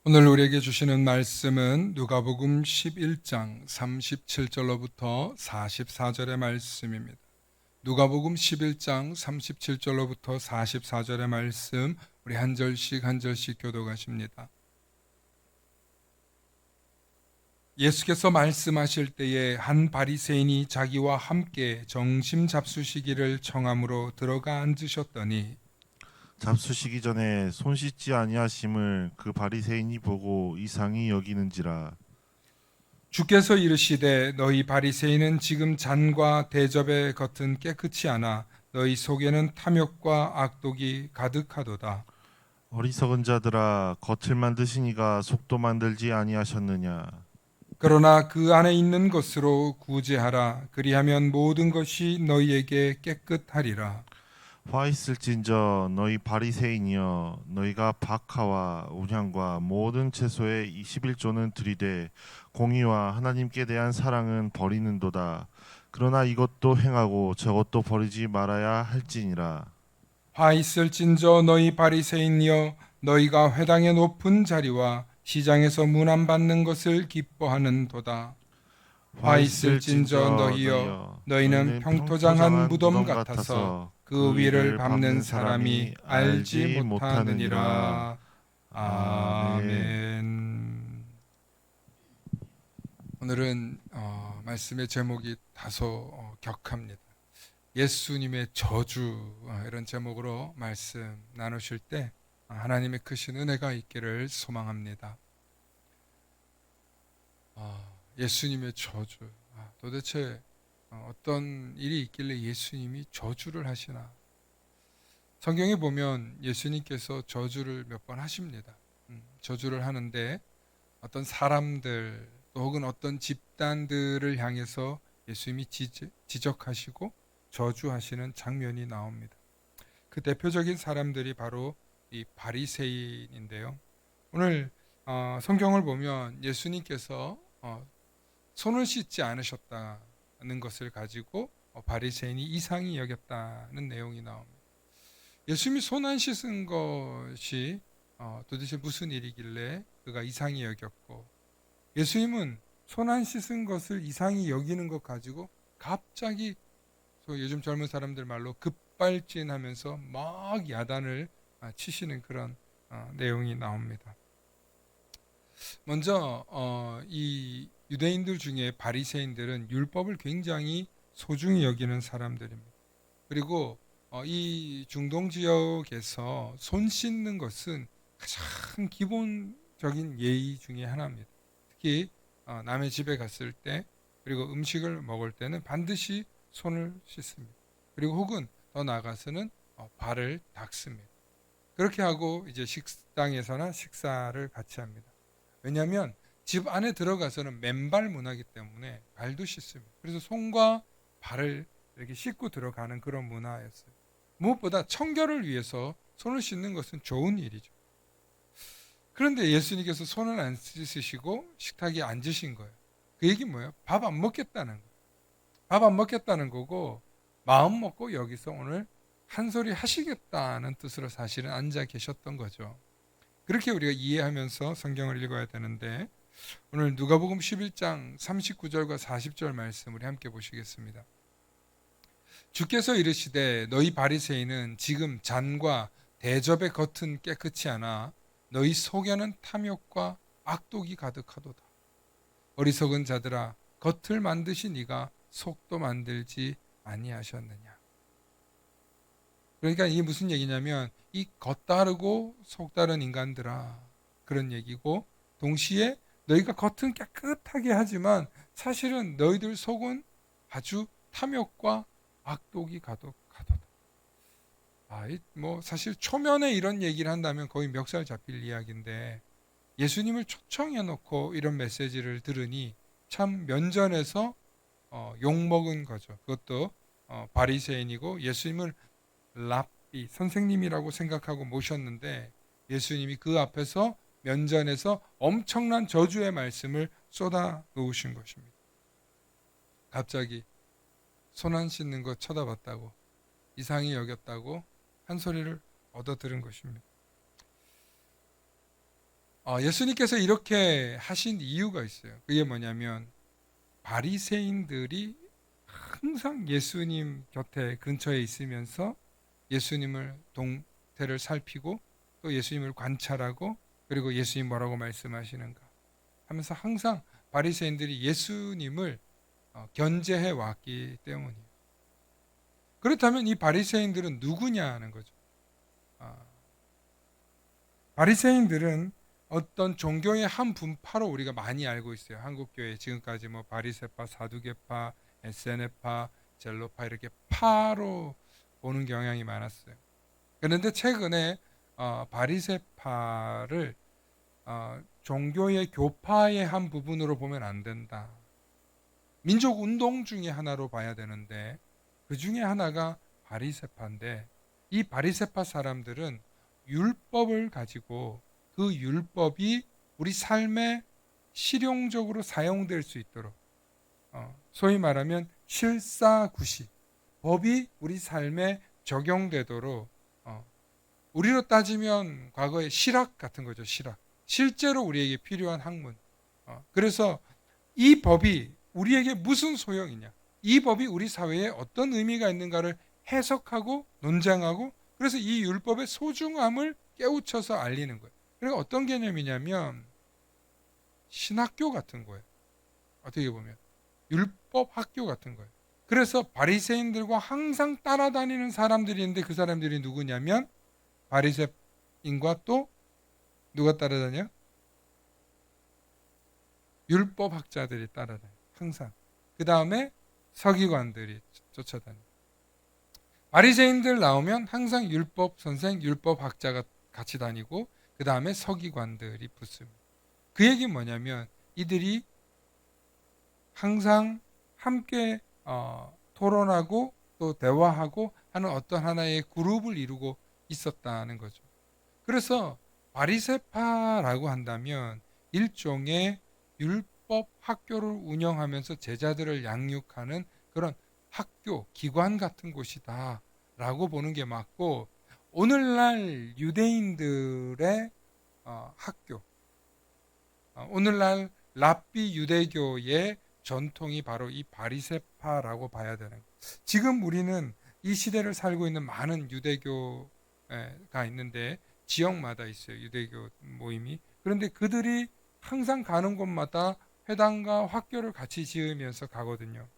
오늘 우리에게 주시는 말씀은 누가복음 11장 37절로부터 44절의 말씀입니다. 누가복음 11장 37절로부터 44절의 말씀, 우리 한 절씩 한 절씩 교독하십니다. 예수께서 말씀하실 때에 한 바리새인이 자기와 함께 점심 잡수시기를 청함으로 들어가 앉으셨더니 잡수시기 전에 손 씻지 아니하심을 그 바리새인이 보고 이상히 여기는지라. 주께서 이르시되 너희 바리새인은 지금 잔과 대접의 겉은 깨끗이 하나 너희 속에는 탐욕과 악독이 가득하도다. 어리석은 자들아, 겉을 만드신 이가 속도 만들지 아니하셨느냐. 그러나 그 안에 있는 것으로 구제하라. 그리하면 모든 것이 너희에게 깨끗하리라. 화 있을진저 너희 바리새인이여, 너희가 박하와 온향과 모든 채소의 21조는 들이되 공의와 하나님께 대한 사랑은 버리는도다. 그러나 이것도 행하고 저것도 버리지 말아야 할지니라. 화 있을진저 너희 바리새인이여 너희가 회당의 높은 자리와 시장에서 문안 받는 것을 기뻐하는도다. 화 화 있을진저 있을진저 너희여 너희여, 너희는 너희는 평토장한 평토장한 무덤 무덤 같아서 같아서 그 그 위를 위를 밟는 밟는 사람이 사람이 알지 알지 못하느니라. 못하느니라. 아멘. 아멘. 오늘은 말씀의 제목이 다소 격합니다. 예수님의 저주, 이런 제목으로 말씀 나누실 때 하나님의 크신 은혜가 있기를 소망합니다. 예수님의 저주, 도대체 어떤 일이 있길래 예수님이 저주를 하시나? 성경에 보면 예수님께서 저주를 몇 번 하십니다. 저주를 하는데 어떤 사람들 또 혹은 어떤 집단들을 향해서 예수님이 지적하시고 저주하시는 장면이 나옵니다. 그 대표적인 사람들이 바로 이 바리새인인데요. 오늘 성경을 보면 예수님께서 손을 씻지 않으셨다는 것을 가지고 바리새인이 이상히 여겼다는 내용이 나옵니다. 예수님이 손 안 씻은 것이 도대체 무슨 일이길래 그가 이상히 여겼고, 예수님은 손 안 씻은 것을 이상히 여기는 것 가지고 갑자기 요즘 젊은 사람들 말로 급발진하면서 막 야단을 치시는 그런 내용이 나옵니다. 먼저 이 유대인들 중에 바리새인들은 율법을 굉장히 소중히 여기는 사람들입니다. 그리고 이 중동 지역에서 손 씻는 것은 가장 기본적인 예의 중에 하나입니다. 특히 남의 집에 갔을 때 그리고 음식을 먹을 때는 반드시 손을 씻습니다. 그리고 혹은 더 나아가서는 발을 닦습니다. 그렇게 하고 이제 식당에서나 식사를 같이 합니다. 왜냐하면 집 안에 들어가서는 맨발 문화이기 때문에 발도 씻습니다. 그래서 손과 발을 이렇게 씻고 들어가는 그런 문화였어요. 무엇보다 청결을 위해서 손을 씻는 것은 좋은 일이죠. 그런데 예수님께서 손을 안 씻으시고 식탁에 앉으신 거예요. 그 얘기 뭐예요? 밥 안 먹겠다는 거예요. 밥 안 먹겠다는 거고, 마음 먹고 여기서 오늘 한 소리 하시겠다는 뜻으로 사실은 앉아 계셨던 거죠. 그렇게 우리가 이해하면서 성경을 읽어야 되는데, 오늘 누가복음 11장 39절과 40절 말씀 우리 함께 보시겠습니다. 주께서 이르시되 너희 바리새인은 지금 잔과 대접의 겉은 깨끗이 하나 너희 속에는 탐욕과 악독이 가득하도다. 어리석은 자들아, 겉을 만드신 이가 속도 만들지 아니하셨느냐. 그러니까 이게 무슨 얘기냐면 이 겉다르고 속다른 인간들아, 그런 얘기고, 동시에 너희가 겉은 깨끗하게 하지만 사실은 너희들 속은 아주 탐욕과 악독이 가득하도다. 뭐 사실 초면에 이런 얘기를 한다면 거의 멱살 잡힐 이야기인데, 예수님을 초청해 놓고 이런 메시지를 들으니 참 면전에서 욕먹은 거죠. 그것도 바리새인이고 예수님을 랍비 선생님이라고 생각하고 모셨는데, 예수님이 그 앞에서 면전에서 엄청난 저주의 말씀을 쏟아 놓으신 것입니다. 갑자기 손 안 씻는 거 쳐다봤다고, 이상히 여겼다고 한 소리를 얻어 들은 것입니다. 예수님께서 이렇게 하신 이유가 있어요. 그게 뭐냐면 바리새인들이 항상 예수님 곁에 근처에 있으면서 예수님을 동태를 살피고 또 예수님을 관찰하고 그리고 예수님 뭐라고 말씀하시는가 하면서 항상 바리새인들이 예수님을 견제해 왔기 때문이에요. 그렇다면 이 바리새인들은 누구냐 하는 거죠. 아, 바리새인들은 어떤 종교의 한 분파로 우리가 많이 알고 있어요. 한국 교회 지금까지 뭐 바리새파, 사두개파, 에세네파, 젤로파 이렇게 파로 보는 경향이 많았어요. 그런데 최근에 바리새파를 종교의 교파의 한 부분으로 보면 안 된다. 민족 운동 중에 하나로 봐야 되는데 그 중에 하나가 바리새파인데 이 바리새파 사람들은 율법을 가지고 그 율법이 우리 삶에 실용적으로 사용될 수 있도록 소위 말하면 실사구시 법이 우리 삶에 적용되도록 우리로 따지면 과거의 실학 같은 거죠. 실학 실제로 우리에게 필요한 학문 그래서 이 법이 우리에게 무슨 소용이냐 이 법이 우리 사회에 어떤 의미가 있는가를 해석하고 논쟁하고 그래서 이 율법의 소중함을 깨우쳐서 알리는 거예요. 그러니까 어떤 개념이냐면 신학교 같은 거예요. 어떻게 보면 율법 학교 같은 거예요. 그래서 바리새인들과 항상 따라다니는 사람들이 있는데 그 사람들이 누구냐면 바리새인과 또 누가 따라다녀요? 율법 학자들이 따라다녀요. 항상. 그 다음에 서기관들이 쫓아다녀요. 바리새인들 나오면 항상 율법 선생, 율법 학자가 같이 다니고 그 다음에 서기관들이 붙습니다. 그 얘기는 뭐냐면 이들이 항상 함께 토론하고 또 대화하고 하는 어떤 하나의 그룹을 이루고 있었다는 거죠. 그래서 바리새파라고 한다면 일종의 율법 학교를 운영하면서 제자들을 양육하는 그런 학교, 기관 같은 곳이다 라고 보는 게 맞고 오늘날 유대인들의 학교, 오늘날 랍비 유대교의 전통이 바로 이 바리새파라고 봐야 되는 거예요. 지금 우리는 이 시대를 살고 있는 많은 유대교가 있는데 지역마다 있어요. 유대교 모임이. 그런데 그들이 항상 가는 곳마다 회당과 학교를 같이 지으면서 가거든요.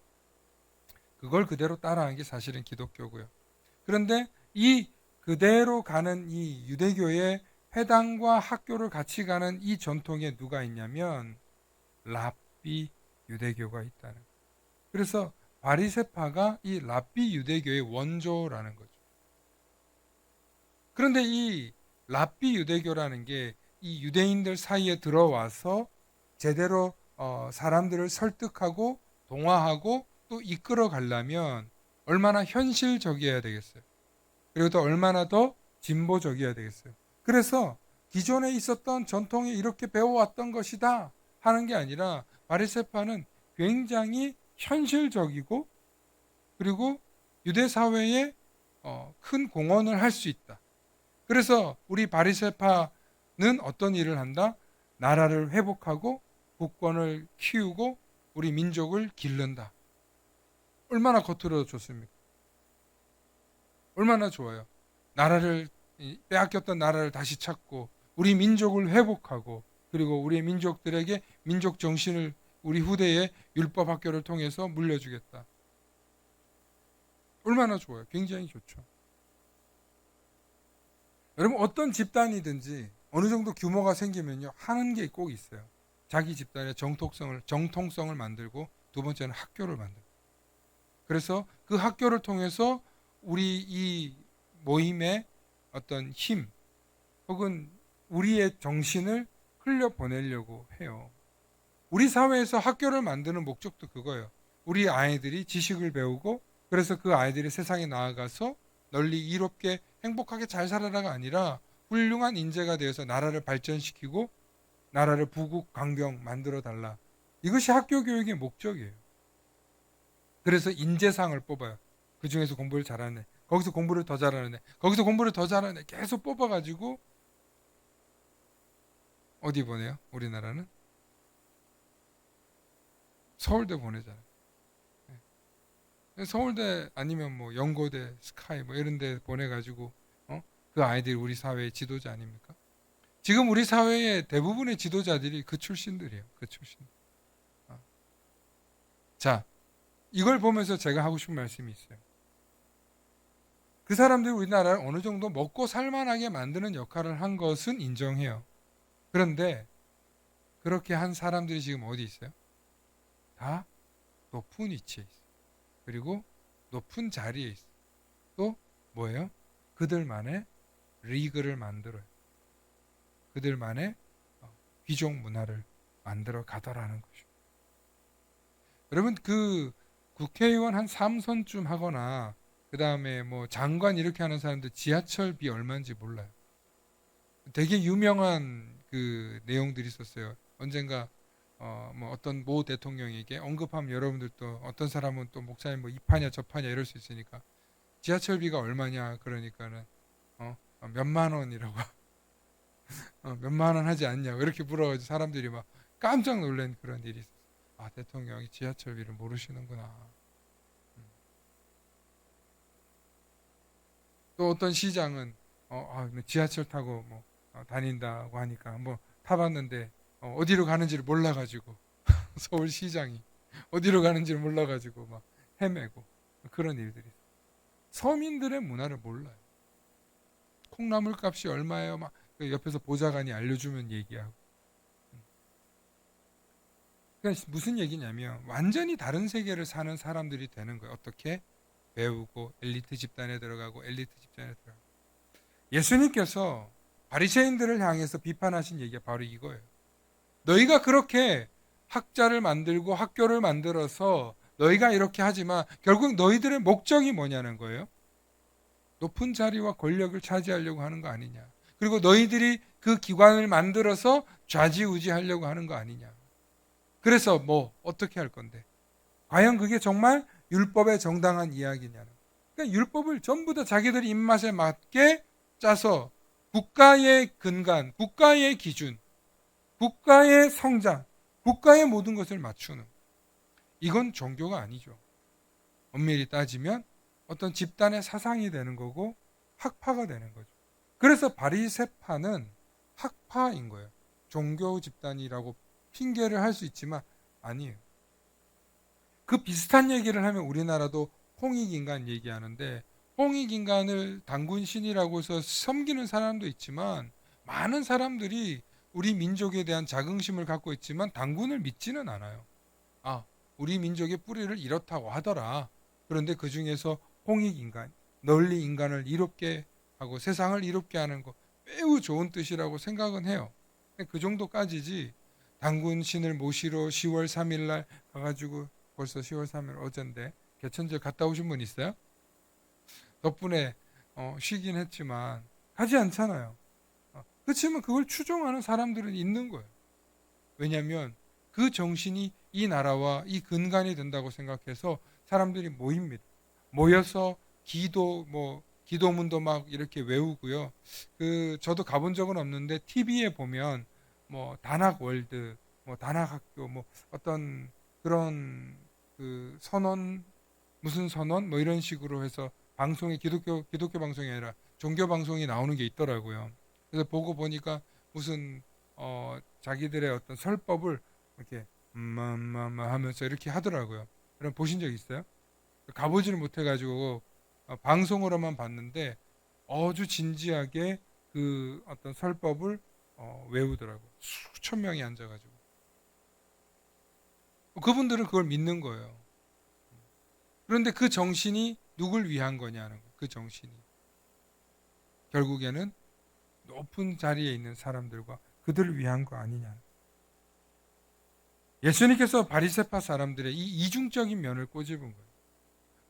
그걸 그대로 따라하는 게 사실은 기독교고요. 그런데 이 그대로 가는 이 유대교의 회당과 학교를 같이 가는 이 전통에 누가 있냐면 랍비 유대교가 있다는 거예요. 그래서 바리새파가 이 랍비 유대교의 원조라는 거죠. 그런데 이 랍비 유대교라는 게 이 유대인들 사이에 들어와서 제대로 사람들을 설득하고 동화하고 또 이끌어 가려면 얼마나 현실적이어야 되겠어요. 그리고 또 얼마나 더 진보적이어야 되겠어요. 그래서 기존에 있었던 전통이 이렇게 배워왔던 것이다 하는 게 아니라 바리새파는 굉장히 현실적이고 그리고 유대 사회에 큰 공헌을 할 수 있다. 그래서 우리 바리새파는 어떤 일을 한다? 나라를 회복하고 국권을 키우고 우리 민족을 기른다. 얼마나 겉으로 좋습니까? 얼마나 좋아요. 나라를 빼앗겼던 나라를 다시 찾고 우리 민족을 회복하고 그리고 우리 민족들에게 민족 정신을 우리 후대에 율법 학교를 통해서 물려주겠다. 얼마나 좋아요. 굉장히 좋죠. 여러분 어떤 집단이든지 어느 정도 규모가 생기면요 하는 게 꼭 있어요. 자기 집단의 정통성을 만들고 두 번째는 학교를 만들고 그래서 그 학교를 통해서 우리 이 모임의 어떤 힘 혹은 우리의 정신을 흘려보내려고 해요. 우리 사회에서 학교를 만드는 목적도 그거예요. 우리 아이들이 지식을 배우고 그래서 그 아이들이 세상에 나아가서 널리 이롭게 행복하게 잘 살아라가 아니라 훌륭한 인재가 되어서 나라를 발전시키고 나라를 부국 강병 만들어 달라. 이것이 학교 교육의 목적이에요. 그래서 인재상을 뽑아요. 그 중에서 공부를 잘하는 애, 거기서 공부를 더 잘하는 애, 거기서 공부를 더 잘하는 애 계속 뽑아가지고 어디 보내요? 우리나라는 서울대 보내잖아요. 네. 서울대 아니면 뭐 연고대, 스카이 뭐 이런 데 보내가지고 그 아이들이 우리 사회의 지도자 아닙니까? 지금 우리 사회의 대부분의 지도자들이 그 출신들이에요. 그 출신. 어. 자, 이걸 보면서 제가 하고 싶은 말씀이 있어요. 그 사람들이 우리나라를 어느 정도 먹고 살만하게 만드는 역할을 한 것은 인정해요. 그런데 그렇게 한 사람들이 지금 어디 있어요? 다 높은 위치에 있어요. 그리고 높은 자리에 있어요. 또 뭐예요? 그들만의 리그를 만들어요. 그들만의 귀족 문화를 만들어 가더라는 거죠. 여러분 그 국회의원 한 3선쯤 하거나 그 다음에 뭐 장관 이렇게 하는 사람들 지하철비 얼마인지 몰라요. 되게 유명한 그 내용들이 있었어요. 언젠가 뭐 어떤 모 대통령에게 언급하면 여러분들도 어떤 사람은 또 목사님 뭐 이파냐 저파냐 이럴 수 있으니까 지하철비가 얼마냐 그러니까는 몇만 원이라고 몇만 원 하지 않냐고 이렇게 물어가지고 사람들이 막 깜짝 놀란 그런 일이 있었어요. 아 대통령이 지하철비를 모르시는구나. 또 어떤 시장은 지하철 타고 뭐 다닌다고 하니까 한번 타봤는데 어디로 가는지를 몰라가지고 서울시장이 어디로 가는지를 몰라가지고 막 헤매고 그런 일들이 있어요. 서민들의 문화를 몰라요. 콩나물 값이 얼마예요? 막그 옆에서 보좌관이 알려주면 얘기하고. 그러니까 무슨 얘기냐면 완전히 다른 세계를 사는 사람들이 되는 거예요. 어떻게? 배우고 엘리트 집단에 들어가고 엘리트 집단에 들어가고. 예수님께서 바리새인들을 향해서 비판하신 얘기가 바로 이거예요. 너희가 그렇게 학자를 만들고 학교를 만들어서 너희가 이렇게 하지만 결국 너희들의 목적이 뭐냐는 거예요. 높은 자리와 권력을 차지하려고 하는 거 아니냐. 그리고 너희들이 그 기관을 만들어서 좌지우지하려고 하는 거 아니냐. 그래서 뭐 어떻게 할 건데? 과연 그게 정말 율법의 정당한 이야기냐는. 그러니까 율법을 전부 다 자기들의 입맛에 맞게 짜서 국가의 근간, 국가의 기준, 국가의 성장, 국가의 모든 것을 맞추는. 이건 종교가 아니죠. 엄밀히 따지면 어떤 집단의 사상이 되는 거고 학파가 되는 거죠. 그래서 바리새파는 학파인 거예요. 종교 집단이라고 핑계를 할 수 있지만 아니에요. 그 비슷한 얘기를 하면 우리나라도 홍익인간 얘기하는데 홍익인간을 단군신이라고 해서 섬기는 사람도 있지만 많은 사람들이 우리 민족에 대한 자긍심을 갖고 있지만 단군을 믿지는 않아요. 아, 우리 민족의 뿌리를 이렇다고 하더라. 그런데 그 중에서 홍익인간, 널리 인간을 이롭게 하고 세상을 이롭게 하는 거 매우 좋은 뜻이라고 생각은 해요. 그 정도까지지 단군신을 모시러 10월 3일 날 가가지고 벌써 10월 3일 어젠데 개천절 갔다 오신 분 있어요? 덕분에 쉬긴 했지만 가지 않잖아요. 그렇지만 그걸 추종하는 사람들은 있는 거예요. 왜냐하면 그 정신이 이 나라와 이 근간이 된다고 생각해서 사람들이 모입니다. 모여서 기도문도 막 이렇게 외우고요. 그 저도 가본 적은 없는데 TV에 보면 뭐 단학 월드, 뭐 단학 학교, 뭐 어떤 그런 그 선언 무슨 선언 뭐 이런 식으로 해서 방송에 기독교 방송이 아니라 종교 방송이 나오는 게 있더라고요. 그래서 보고 보니까 무슨 자기들의 어떤 설법을 이렇게 하면서 이렇게 하더라고요. 그럼 보신 적 있어요? 가보지는 못해가지고 방송으로만 봤는데 아주 진지하게 그 어떤 설법을 외우더라고요. 수천 명이 앉아가지고 그분들은 그걸 믿는 거예요. 그런데 그 정신이 누굴 위한 거냐는 거예요. 그 정신이 결국에는 높은 자리에 있는 사람들과 그들을 위한 거 아니냐. 예수님께서 바리새파 사람들의 이 이중적인 면을 꼬집은 거예요.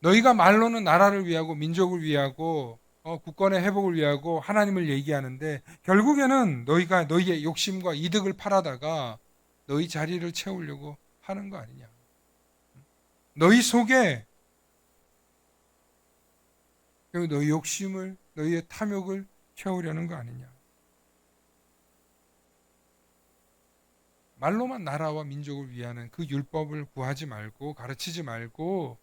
너희가 말로는 나라를 위하고 민족을 위하고 국권의 회복을 위하고 하나님을 얘기하는데 결국에는 너희가 너희의 욕심과 이득을 팔아다가 너희 자리를 채우려고 하는 거 아니냐. 너희 속에 너희 욕심을 너희의 탐욕을 채우려는 거 아니냐. 말로만 나라와 민족을 위하는 그 율법을 구하지 말고 가르치지 말고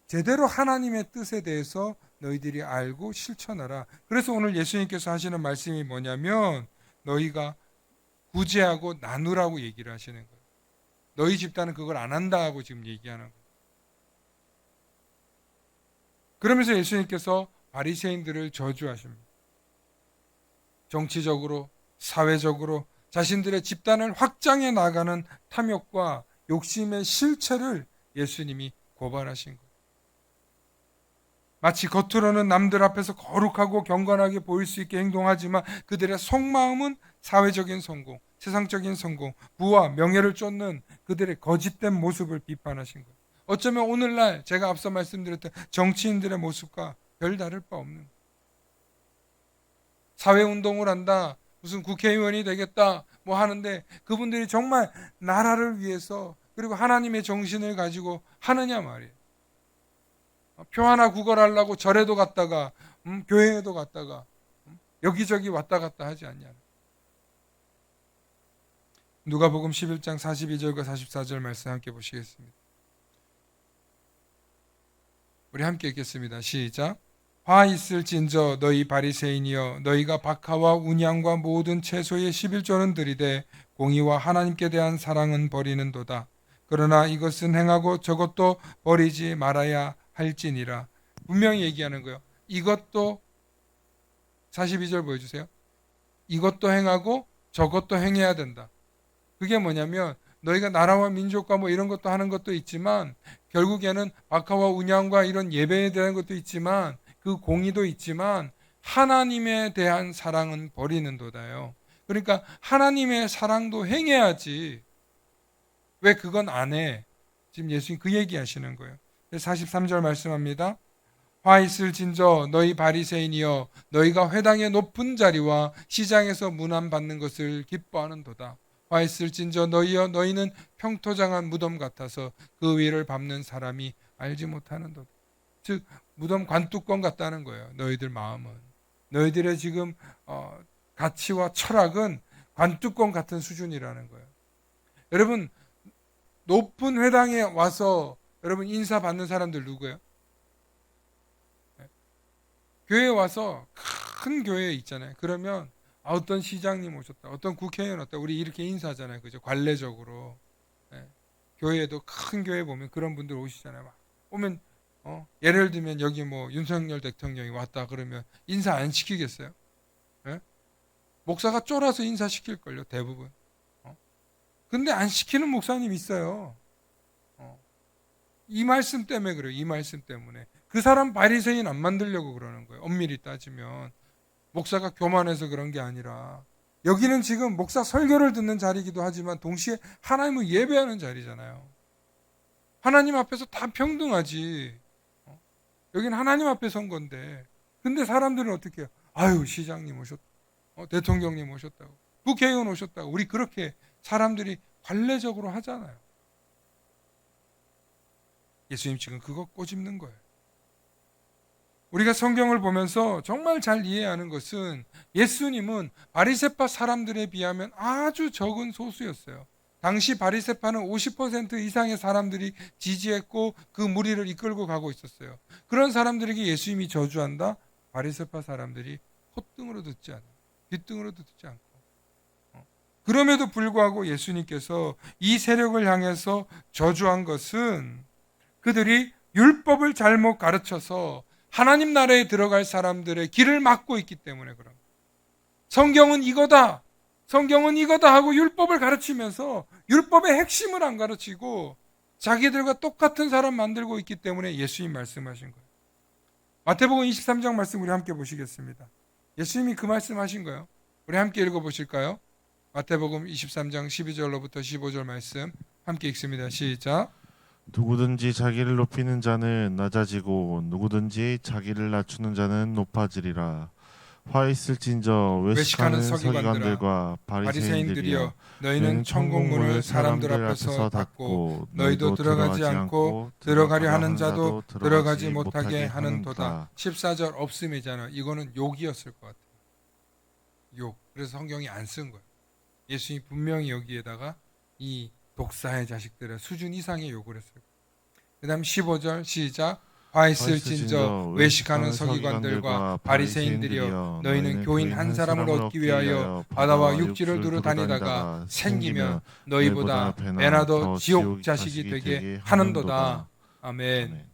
제대로 하나님의 뜻에 대해서 너희들이 알고 실천하라. 그래서 오늘 예수님께서 하시는 말씀이 뭐냐면 너희가 구제하고 나누라고 얘기를 하시는 거예요. 너희 집단은 그걸 안 한다고 지금 얘기하는 거예요. 그러면서 예수님께서 바리새인들을 저주하십니다. 정치적으로, 사회적으로 자신들의 집단을 확장해 나가는 탐욕과 욕심의 실체를 예수님이 고발하신 거예요. 마치 겉으로는 남들 앞에서 거룩하고 경건하게 보일 수 있게 행동하지만 그들의 속마음은 사회적인 성공, 세상적인 성공, 부와 명예를 쫓는 그들의 거짓된 모습을 비판하신 거예요. 어쩌면 오늘날 제가 앞서 말씀드렸던 정치인들의 모습과 별다를 바 없는 거예요. 사회운동을 한다, 무슨 국회의원이 되겠다 뭐 하는데 그분들이 정말 나라를 위해서 그리고 하나님의 정신을 가지고 하느냐 말이에요. 표 하나 구걸하려고 절에도 갔다가 교회에도 갔다가 여기저기 왔다 갔다 하지 않냐. 누가복음 11장 42절과 44절 말씀 함께 보시겠습니다. 우리 함께 읽겠습니다. 시작. 화 있을진저 너희 바리새인이여 너희가 박하와 운양과 모든 채소의 11조는 들이되 공의와 하나님께 대한 사랑은 버리는도다. 그러나 이것은 행하고 저것도 버리지 말아야 할지니라. 분명히 얘기하는 거예요. 이것도 42절 보여주세요. 이것도 행하고 저것도 행해야 된다. 그게 뭐냐면 너희가 나라와 민족과 뭐 이런 것도 하는 것도 있지만 결국에는 박하와 운양과 이런 예배에 대한 것도 있지만 그 공의도 있지만 하나님에 대한 사랑은 버리는도다요. 그러니까 하나님의 사랑도 행해야지 왜 그건 안 해? 지금 예수님 그 얘기 하시는 거예요. 43절 말씀합니다. 화 있을진저 너희 바리새인이여 너희가 회당의 높은 자리와 시장에서 문안받는 것을 기뻐하는도다. 화 있을진저 너희여 너희는 평토장한 무덤 같아서 그 위를 밟는 사람이 알지 못하는도다. 즉 무덤 관뚜껑 같다는 거예요. 너희들 마음은. 너희들의 지금 가치와 철학은 관뚜껑 같은 수준이라는 거예요. 여러분 높은 회당에 와서 여러분 인사 받는 사람들 누구예요? 교회에 와서 큰 교회에 있잖아요. 그러면 어떤 시장님 오셨다, 어떤 국회의원 왔다, 우리 이렇게 인사하잖아요. 그죠? 관례적으로. 교회에도 큰 교회 보면 그런 분들 오시잖아요. 막 오면 예를 들면 여기 뭐 윤석열 대통령이 왔다 그러면 인사 안 시키겠어요? 목사가 쫄아서 인사시킬걸요, 대부분. 근데 안 시키는 목사님 있어요. 이 말씀 때문에 그래요. 이 말씀 때문에. 그 사람 바리새인 안 만들려고 그러는 거예요. 엄밀히 따지면. 목사가 교만해서 그런 게 아니라 여기는 지금 목사 설교를 듣는 자리이기도 하지만 동시에 하나님을 예배하는 자리잖아요. 하나님 앞에서 다 평등하지. 여기는 하나님 앞에 선 건데. 근데 사람들은 어떻게 해요? 아유 시장님 오셨다. 대통령님 오셨다고. 국회의원 오셨다고. 우리 그렇게 사람들이 관례적으로 하잖아요. 예수님 지금 그거 꼬집는 거예요. 우리가 성경을 보면서 정말 잘 이해하는 것은 예수님은 바리새파 사람들에 비하면 아주 적은 소수였어요. 당시 바리새파는 50% 이상의 사람들이 지지했고 그 무리를 이끌고 가고 있었어요. 그런 사람들에게 예수님이 저주한다? 바리새파 사람들이 콧등으로 듣지 않아요. 뒷등으로도 듣지 않고. 그럼에도 불구하고 예수님께서 이 세력을 향해서 저주한 것은 그들이 율법을 잘못 가르쳐서 하나님 나라에 들어갈 사람들의 길을 막고 있기 때문에 그런 거예요. 성경은 이거다. 성경은 이거다 하고 율법을 가르치면서 율법의 핵심을 안 가르치고 자기들과 똑같은 사람 만들고 있기 때문에 예수님 말씀하신 거예요. 마태복음 23장 말씀 우리 함께 보시겠습니다. 예수님이 그 말씀하신 거예요. 우리 함께 읽어보실까요? 마태복음 23장 12절로부터 15절 말씀 함께 읽습니다. 시작. 누구든지 자기를 높이는 자는 낮아지고 누구든지 자기를 낮추는 자는 높아지리라. 화 있을진저 외식하는 서기관들과 바리새인들이여 너희는 천국문을 사람들 앞에서 닫고 너희도 들어가지 않고 들어가려 하는 자도 들어가지 못하게 하는도다. 14절 없음이잖아요. 이거는 욕이었을 것 같아요. 욕. 그래서 성경이 안 쓴 거예요. 예수님이 분명히 여기에다가 이 독사의 자식들의 수준 이상의 요구를 했어요. 그 다음 15절 시작. 화 있을진저 외식하는 서기관들과 바리새인들이여 너희는 교인 한 사람을 얻기 위하여 바다와 육지를 두루 다니다가 생기면 너희보다 배나 더 지옥 자식이 되게 하는도다. 아멘. 아멘.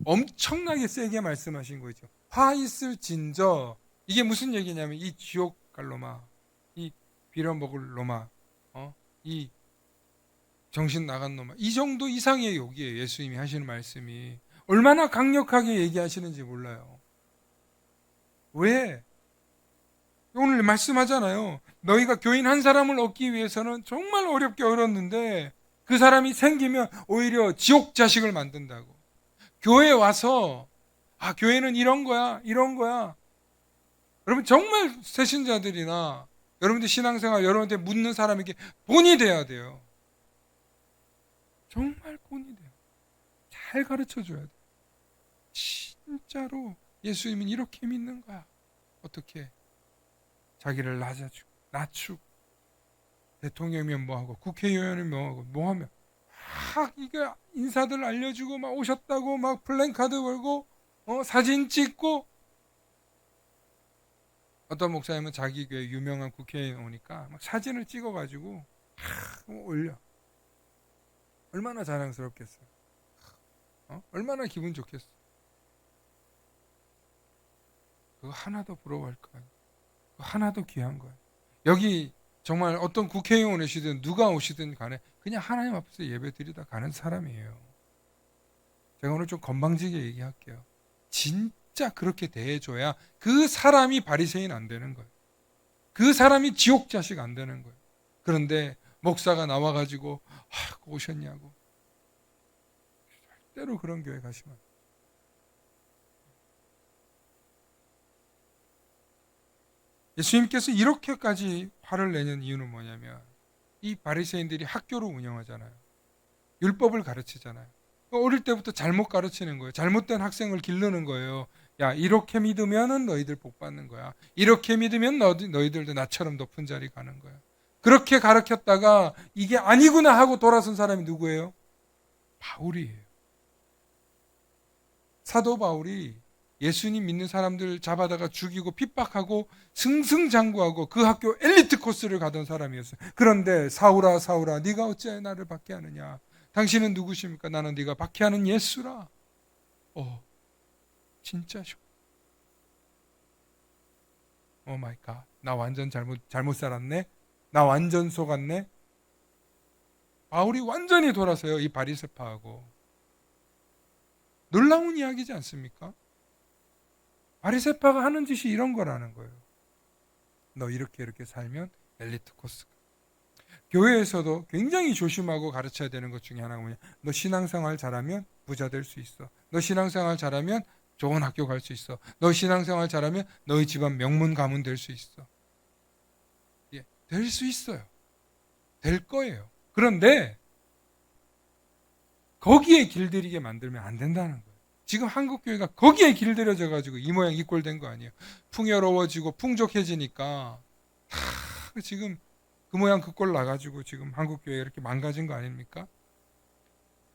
엄청나게 세게 말씀하신 거죠. 화 있을진저, 이게 무슨 얘기냐면 이 지옥 갈 놈아, 이 빌어먹을 놈아, 이 정신 나간 놈아, 이 정도 이상의 욕이에요. 예수님이 하시는 말씀이 얼마나 강력하게 얘기하시는지 몰라요. 왜? 오늘 말씀하잖아요. 너희가 교인 한 사람을 얻기 위해서는 정말 어렵게 어렵는데 그 사람이 생기면 오히려 지옥 자식을 만든다고. 교회에 와서 교회는 이런 거야, 이런 거야. 여러분 정말 새신자들이나 여러분들 신앙생활 여러분한테 묻는 사람에게 본이 돼야 돼요. 정말 본이 돼요. 잘 가르쳐줘야 돼요. 진짜로 예수님은 이렇게 믿는 거야. 어떻게? 자기를 낮추고 대통령이면 뭐하고 국회의원이면 뭐하고 뭐하면 막 이게 인사들 알려주고 막 오셨다고 막 플랜카드 걸고 사진 찍고, 어떤 목사님은 자기 교회 유명한 국회의원 오니까 막 사진을 찍어가지고 올려. 얼마나 자랑스럽겠어요. 얼마나 기분 좋겠어. 그거 하나도 부러워할 거 아니에요. 그거 하나도 귀한 거예요. 여기 정말 어떤 국회의원 오시든 누가 오시든 간에 그냥 하나님 앞에서 예배 드리다 가는 사람이에요. 제가 오늘 좀 건방지게 얘기할게요. 진짜 그렇게 대해줘야 그 사람이 바리새인 안 되는 거예요. 그 사람이 지옥 자식 안 되는 거예요. 그런데 목사가 나와가지고 오셨냐고. 절대로 그런 교회 가시면 안 돼요. 예수님께서 이렇게까지 화를 내는 이유는 뭐냐면 이 바리새인들이 학교를 운영하잖아요. 율법을 가르치잖아요. 어릴 때부터 잘못 가르치는 거예요. 잘못된 학생을 기르는 거예요. 야, 이렇게 믿으면 너희들 복 받는 거야. 이렇게 믿으면 너희들도 나처럼 높은 자리 가는 거야. 그렇게 가르쳤다가 이게 아니구나 하고 돌아선 사람이 누구예요? 바울이에요. 사도 바울이 예수님 믿는 사람들 잡아다가 죽이고 핍박하고 승승장구하고 그 학교 엘리트 코스를 가던 사람이었어요. 그런데 사울아 사울아 네가 어찌 나를 박해하느냐. 당신은 누구십니까? 나는 네가 박해하는 예수라. 진짜 쇼. 오 마이 갓. 나 완전 잘못 살았네. 나 완전 속았네. 바울이 완전히 돌아서요. 이 바리새파하고. 놀라운 이야기지 않습니까? 바리새파가 하는 짓이 이런 거라는 거예요. 너 이렇게 살면 엘리트 코스. 교회에서도 굉장히 조심하고 가르쳐야 되는 것 중에 하나가 뭐냐. 너 신앙생활 잘하면 부자 될 수 있어. 너 신앙생활 잘하면 좋은 학교 갈 수 있어. 너 신앙생활 잘하면 너희 집안 명문 가문 될 수 있어. 예, 될 수 있어요. 될 거예요. 그런데 거기에 길들이게 만들면 안 된다는 거예요. 지금 한국교회가 거기에 길들여져 가지고 이 모양 이 꼴 된 거 아니에요. 풍요로워지고 풍족해지니까 지금 그 모양 그 꼴 나가지고 지금 한국교회가 이렇게 망가진 거 아닙니까?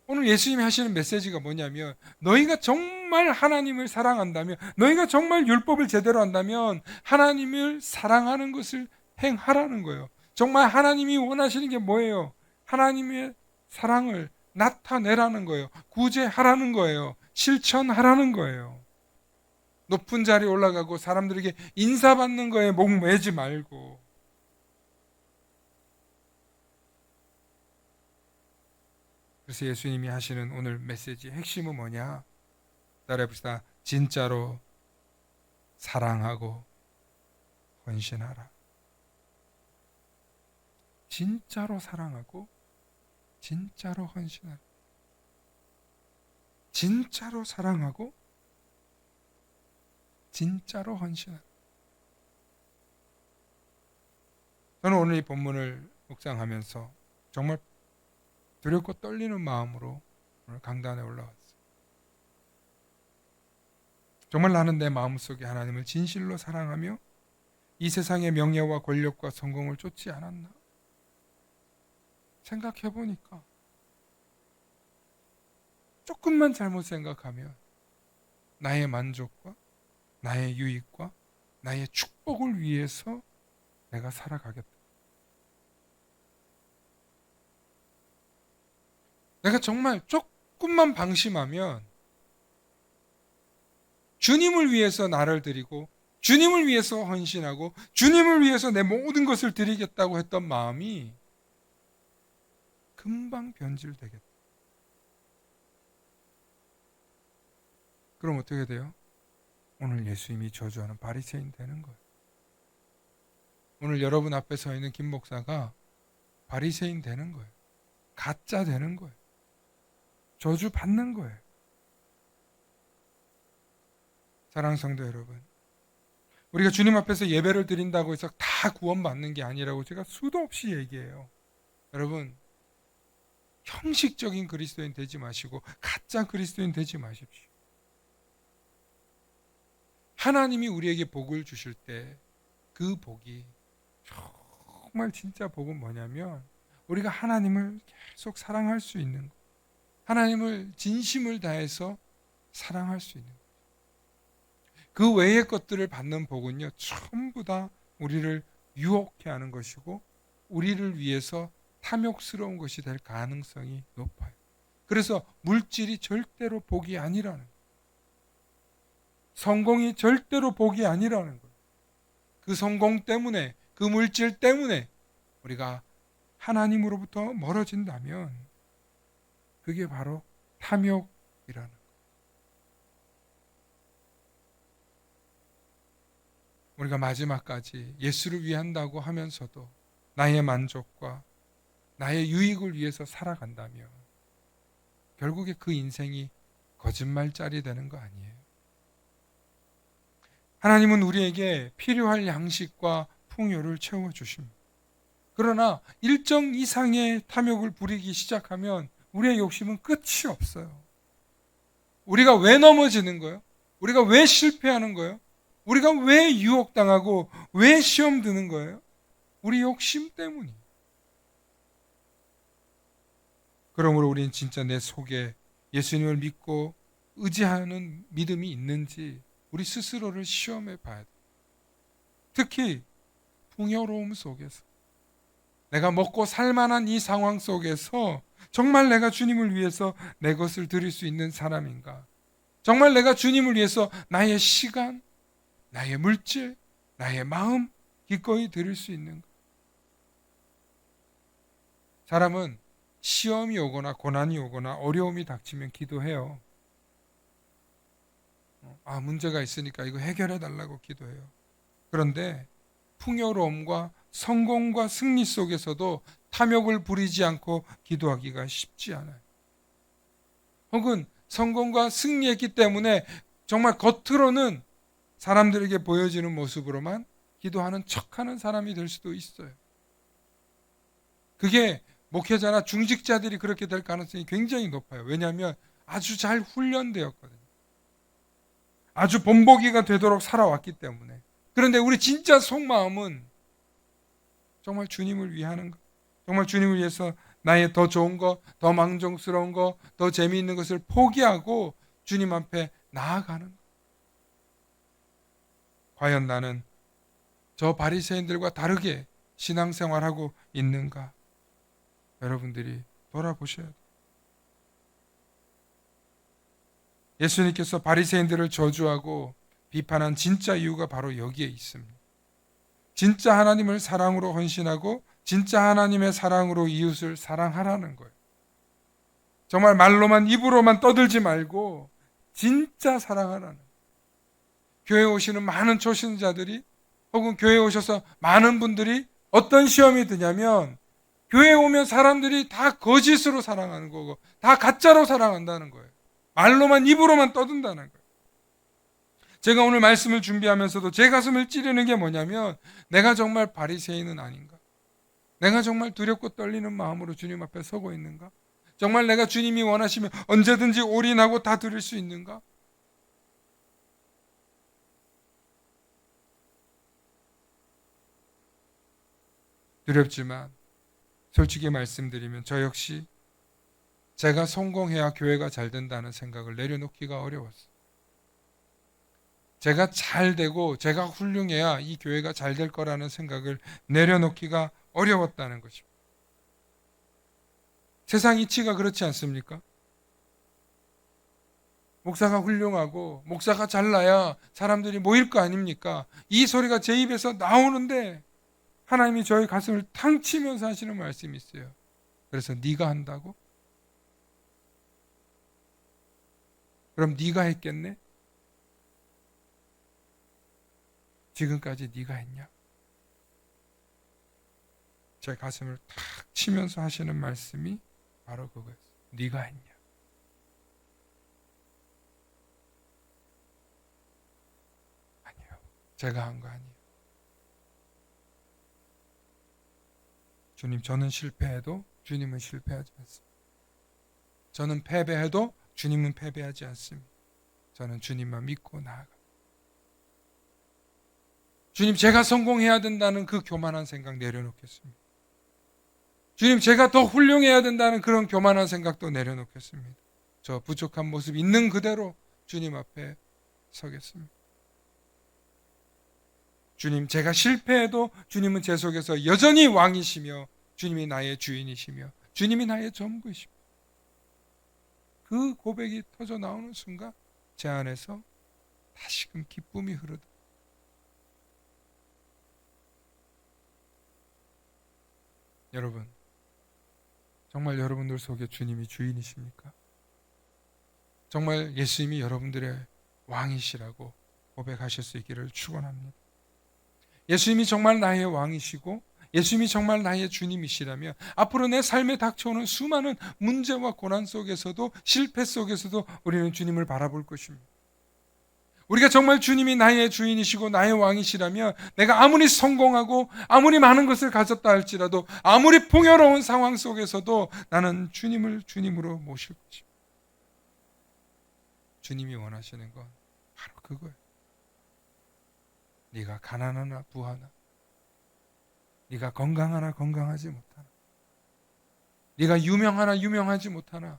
오늘 예수님이 하시는 메시지가 뭐냐면 너희가 정말 하나님을 사랑한다면, 너희가 정말 율법을 제대로 한다면 하나님을 사랑하는 것을 행하라는 거예요. 정말 하나님이 원하시는 게 뭐예요? 하나님의 사랑을 나타내라는 거예요. 구제하라는 거예요. 실천하라는 거예요. 높은 자리에 올라가고 사람들에게 인사받는 거에 목매지 말고. 그래서 예수님이 하시는 오늘 메시지의 핵심은 뭐냐? 따라해봅시다. 진짜로 사랑하고 헌신하라. 진짜로 사랑하고 진짜로 헌신하라. 진짜로 사랑하고 진짜로 헌신하라. 저는 오늘 이 본문을 묵상하면서 정말 두렵고 떨리는 마음으로 오늘 강단에 올라왔어요. 정말 나는 내 마음속에 하나님을 진실로 사랑하며 이 세상의 명예와 권력과 성공을 쫓지 않았나? 생각해 보니까 조금만 잘못 생각하면 나의 만족과 나의 유익과 나의 축복을 위해서 내가 살아가겠다. 내가 정말 조금만 방심하면 주님을 위해서 나를 드리고 주님을 위해서 헌신하고 주님을 위해서 내 모든 것을 드리겠다고 했던 마음이 금방 변질되겠다. 그럼 어떻게 돼요? 오늘 예수님이 저주하는 바리새인 되는 거예요. 오늘 여러분 앞에 서 있는 김 목사가 바리새인 되는 거예요. 가짜 되는 거예요. 저주 받는 거예요. 사랑하는 성도 여러분, 우리가 주님 앞에서 예배를 드린다고 해서 다 구원받는 게 아니라고 제가 수도 없이 얘기해요. 여러분, 형식적인 그리스도인 되지 마시고 가짜 그리스도인 되지 마십시오. 하나님이 우리에게 복을 주실 때 그 복이 정말 진짜 복은 뭐냐면 우리가 하나님을 계속 사랑할 수 있는 것, 하나님을 진심을 다해서 사랑할 수 있는 것. 그 외의 것들을 받는 복은요, 전부 다 우리를 유혹해 하는 것이고 우리를 위해서 탐욕스러운 것이 될 가능성이 높아요. 그래서 물질이 절대로 복이 아니라는 거예요. 성공이 절대로 복이 아니라는 거예요. 그 성공 때문에, 그 물질 때문에 우리가 하나님으로부터 멀어진다면 그게 바로 탐욕이라는 거예요. 우리가 마지막까지 예수를 위한다고 하면서도 나의 만족과 나의 유익을 위해서 살아간다면 결국에 그 인생이 거짓말짜리 되는 거 아니에요. 하나님은 우리에게 필요할 양식과 풍요를 채워주십니다. 그러나 일정 이상의 탐욕을 부리기 시작하면 우리의 욕심은 끝이 없어요. 우리가 왜 넘어지는 거예요? 우리가 왜 실패하는 거예요? 우리가 왜 유혹당하고 왜 시험 드는 거예요? 우리 욕심 때문이에요. 그러므로 우리는 진짜 내 속에 예수님을 믿고 의지하는 믿음이 있는지 우리 스스로를 시험해 봐야 돼요. 특히 풍요로움 속에서 내가 먹고 살만한 이 상황 속에서 정말 내가 주님을 위해서 내 것을 드릴 수 있는 사람인가? 정말 내가 주님을 위해서 나의 시간, 나의 물질, 나의 마음 기꺼이 드릴 수 있는가? 사람은 시험이 오거나 고난이 오거나 어려움이 닥치면 기도해요. 문제가 있으니까 이거 해결해 달라고 기도해요. 그런데 풍요로움과 성공과 승리 속에서도 탐욕을 부리지 않고 기도하기가 쉽지 않아요. 혹은 성공과 승리했기 때문에 정말 겉으로는 사람들에게 보여지는 모습으로만 기도하는 척하는 사람이 될 수도 있어요. 그게 목회자나 중직자들이 그렇게 될 가능성이 굉장히 높아요. 왜냐하면 아주 잘 훈련되었거든요. 아주 본보기가 되도록 살아왔기 때문에. 그런데 우리 진짜 속마음은 정말 주님을 위하는 것, 정말 주님을 위해서 나의 더 좋은 것, 더 망정스러운 것, 더 재미있는 것을 포기하고 주님 앞에 나아가는 것. 과연 나는 저 바리새인들과 다르게 신앙생활하고 있는가? 여러분들이 돌아보셔야 돼요. 예수님께서 바리새인들을 저주하고 비판한 진짜 이유가 바로 여기에 있습니다. 진짜 하나님을 사랑으로 헌신하고 진짜 하나님의 사랑으로 이웃을 사랑하라는 거예요. 정말 말로만 입으로만 떠들지 말고 진짜 사랑하라는 거예요. 교회에 오시는 많은 초신자들이 혹은 교회에 오셔서 많은 분들이 어떤 시험이 드냐면 교회에 오면 사람들이 다 거짓으로 사랑하는 거고 다 가짜로 사랑한다는 거예요. 말로만 입으로만 떠든다는 거예요. 제가 오늘 말씀을 준비하면서도 제 가슴을 찌르는 게 뭐냐면 내가 정말 바리새인은 아닌가? 내가 정말 두렵고 떨리는 마음으로 주님 앞에 서고 있는가? 정말 내가 주님이 원하시면 언제든지 올인하고 다 드릴 수 있는가? 두렵지만 솔직히 말씀드리면 저 역시 제가 성공해야 교회가 잘 된다는 생각을 내려놓기가 어려웠어요. 제가 잘 되고 제가 훌륭해야 이 교회가 잘 될 거라는 생각을 내려놓기가 어려웠다는 것입니다. 세상 이치가 그렇지 않습니까? 목사가 훌륭하고 목사가 잘나야 사람들이 모일 거 아닙니까? 이 소리가 제 입에서 나오는데 하나님이 저의 가슴을 탕 치면서 하시는 말씀이 있어요. 그래서 네가 한다고? 그럼 네가 했겠네? 지금까지 네가 했냐? 제 가슴을 탁 치면서 하시는 말씀이 바로 그거였어요. 네가 했냐? 아니요. 제가 한 거 아니에요. 주님, 저는 실패해도 주님은 실패하지 않습니다. 저는 패배해도 주님은 패배하지 않습니다. 저는 주님만 믿고 나아갑니다. 주님, 제가 성공해야 된다는 그 교만한 생각 내려놓겠습니다. 주님, 제가 더 훌륭해야 된다는 그런 교만한 생각도 내려놓겠습니다. 저 부족한 모습 있는 그대로 주님 앞에 서겠습니다. 주님, 제가 실패해도 주님은 제 속에서 여전히 왕이시며 주님이 나의 주인이시며 주님이 나의 전부이시며 그 고백이 터져 나오는 순간 제 안에서 다시금 기쁨이 흐르다. 여러분, 정말 여러분들 속에 주님이 주인이십니까? 정말 예수님이 여러분들의 왕이시라고 고백하실 수 있기를 축원합니다. 예수님이 정말 나의 왕이시고 예수님이 정말 나의 주님이시라면 앞으로 내 삶에 닥쳐오는 수많은 문제와 고난 속에서도 실패 속에서도 우리는 주님을 바라볼 것입니다. 우리가 정말 주님이 나의 주인이시고 나의 왕이시라면 내가 아무리 성공하고 아무리 많은 것을 가졌다 할지라도 아무리 풍요로운 상황 속에서도 나는 주님을 주님으로 모실 것입니다. 주님이 원하시는 건 바로 그거예요. 네가 가난하나 부하나, 네가 건강하나 건강하지 못하나, 네가 유명하나 유명하지 못하나,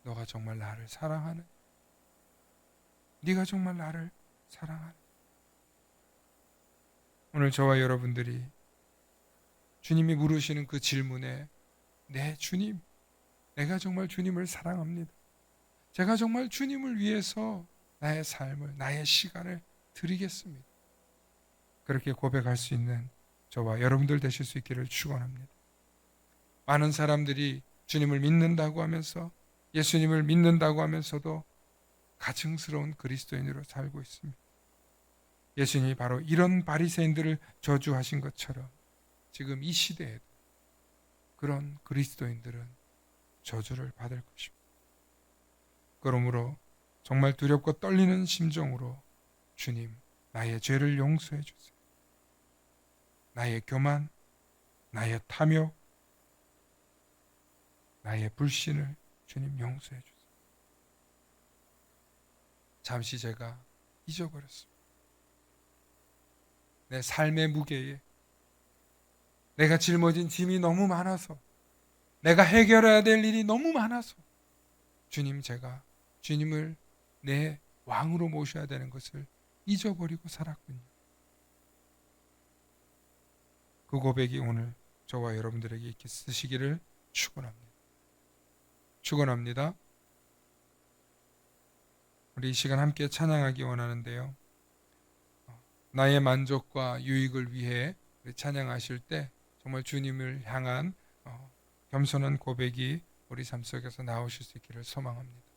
너가 정말 나를 사랑하는, 네가 정말 나를 사랑하는. 오늘 저와 여러분들이 주님이 물으시는 그 질문에 네 주님, 내가 정말 주님을 사랑합니다. 제가 정말 주님을 위해서 나의 삶을, 나의 시간을 드리겠습니다. 그렇게 고백할 수 있는 저와 여러분들 되실 수 있기를 축원합니다. 많은 사람들이 주님을 믿는다고 하면서 예수님을 믿는다고 하면서도 가증스러운 그리스도인으로 살고 있습니다. 예수님이 바로 이런 바리새인들을 저주하신 것처럼 지금 이 시대에도 그런 그리스도인들은 저주를 받을 것입니다. 그러므로 정말 두렵고 떨리는 심정으로 주님, 나의 죄를 용서해 주세요. 나의 교만, 나의 탐욕, 나의 불신을 주님 용서해 주세요. 잠시 제가 잊어버렸습니다. 내 삶의 무게에 내가 짊어진 짐이 너무 많아서, 내가 해결해야 될 일이 너무 많아서 주님, 제가 주님을 내 왕으로 모셔야 되는 것을 잊어버리고 살았군요. 그 고백이 오늘 저와 여러분들에게 이렇게 쓰시기를 축원합니다. 축원합니다. 우리 이 시간 함께 찬양하기 원하는데요. 나의 만족과 유익을 위해 찬양하실 때 정말 주님을 향한 겸손한 고백이 우리 삶 속에서 나오실 수 있기를 소망합니다.